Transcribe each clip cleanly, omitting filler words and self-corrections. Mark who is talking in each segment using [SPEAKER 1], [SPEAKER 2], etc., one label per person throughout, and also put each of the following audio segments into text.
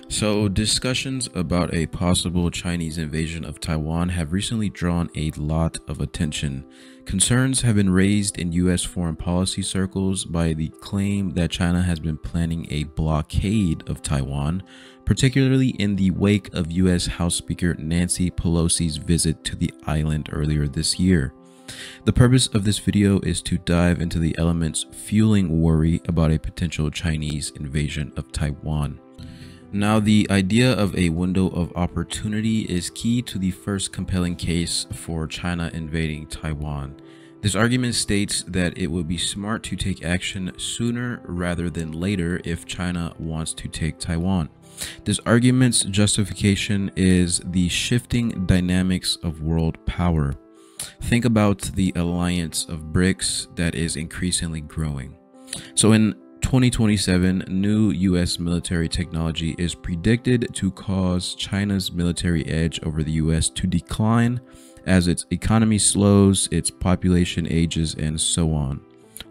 [SPEAKER 1] So, discussions about a possible Chinese invasion of Taiwan have recently drawn a lot of attention. Concerns have been raised in US foreign policy circles by the claim that China has been planning a blockade of Taiwan, particularly in the wake of US House Speaker Nancy Pelosi's visit to the island earlier this year. The purpose of this video is to dive into the elements fueling worry about a potential Chinese invasion of Taiwan. Now, the idea of a window of opportunity is key to the first compelling case for China invading Taiwan. This argument states that it would be smart to take action sooner rather than later if China wants to take Taiwan. This argument's justification is the shifting dynamics of world power. Think about the alliance of BRICS that is increasingly growing. So in 2027, new US military technology is predicted to cause China's military edge over the US to decline as its economy slows, its population ages, and so on.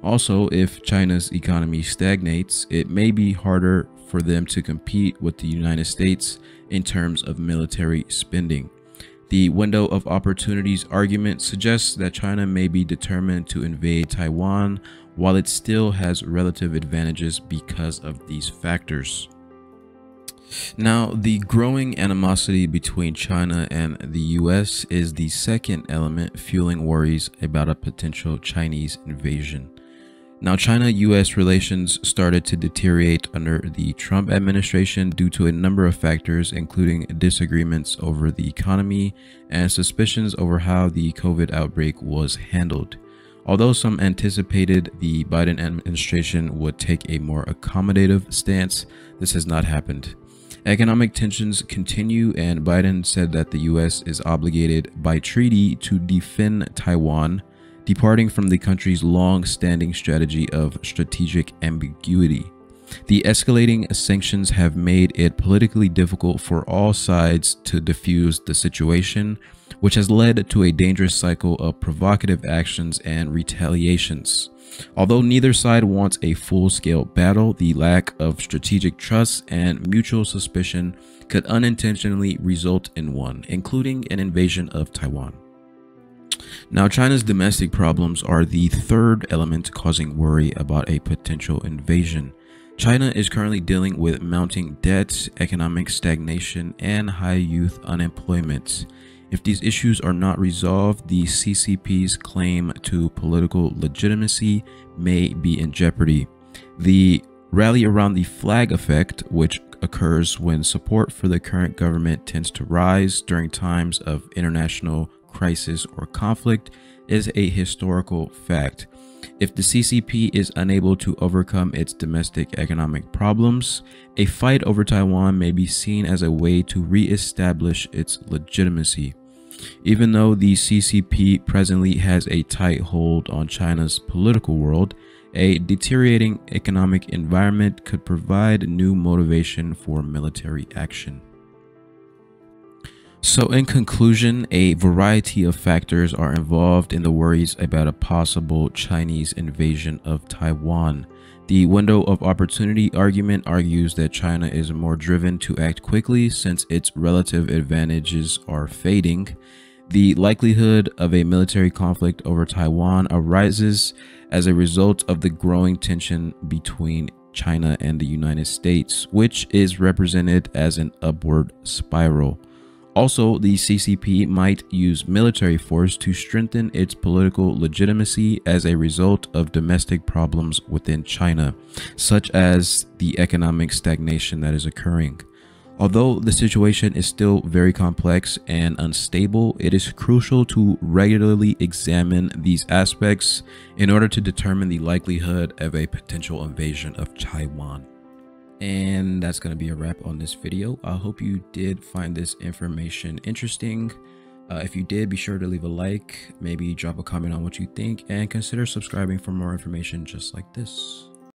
[SPEAKER 1] Also, if China's economy stagnates, it may be harder for them to compete with the United States in terms of military spending. The window of opportunities argument suggests that China may be determined to invade Taiwan while it still has relative advantages because of these factors. Now, the growing animosity between China and the US is the second element fueling worries about a potential Chinese invasion. Now, China-US relations started to deteriorate under the Trump administration due to a number of factors, including disagreements over the economy and suspicions over how the COVID outbreak was handled. Although some anticipated the Biden administration would take a more accommodative stance, this has not happened. Economic tensions continue, and Biden said that the US is obligated by treaty to defend Taiwan, departing from the country's long-standing strategy of strategic ambiguity. The escalating sanctions have made it politically difficult for all sides to defuse the situation, which has led to a dangerous cycle of provocative actions and retaliations. Although neither side wants a full-scale battle, the lack of strategic trust and mutual suspicion could unintentionally result in one, including an invasion of Taiwan. Now, China's domestic problems are the third element causing worry about a potential invasion. China is currently dealing with mounting debts, economic stagnation, and high youth unemployment. If these issues are not resolved, the CCP's claim to political legitimacy may be in jeopardy. The rally around the flag effect, which occurs when support for the current government tends to rise during times of international crisis or conflict, is a historical fact. If the CCP is unable to overcome its domestic economic problems, a fight over Taiwan may be seen as a way to re-establish its legitimacy. Even though the CCP presently has a tight hold on China's political world, a deteriorating economic environment could provide new motivation for military action. So in conclusion, a variety of factors are involved in the worries about a possible Chinese invasion of Taiwan. The window of opportunity argument argues that China is more driven to act quickly since its relative advantages are fading. The likelihood of a military conflict over Taiwan arises as a result of the growing tension between China and the United States, which is represented as an upward spiral. Also, the CCP might use military force to strengthen its political legitimacy as a result of domestic problems within China, such as the economic stagnation that is occurring. Although the situation is still very complex and unstable, it is crucial to regularly examine these aspects in order to determine the likelihood of a potential invasion of Taiwan. And that's going to be a wrap on this video. I hope you did find this information interesting. If you did, be sure to leave a like, maybe drop a comment on what you think, and consider subscribing for more information just like this.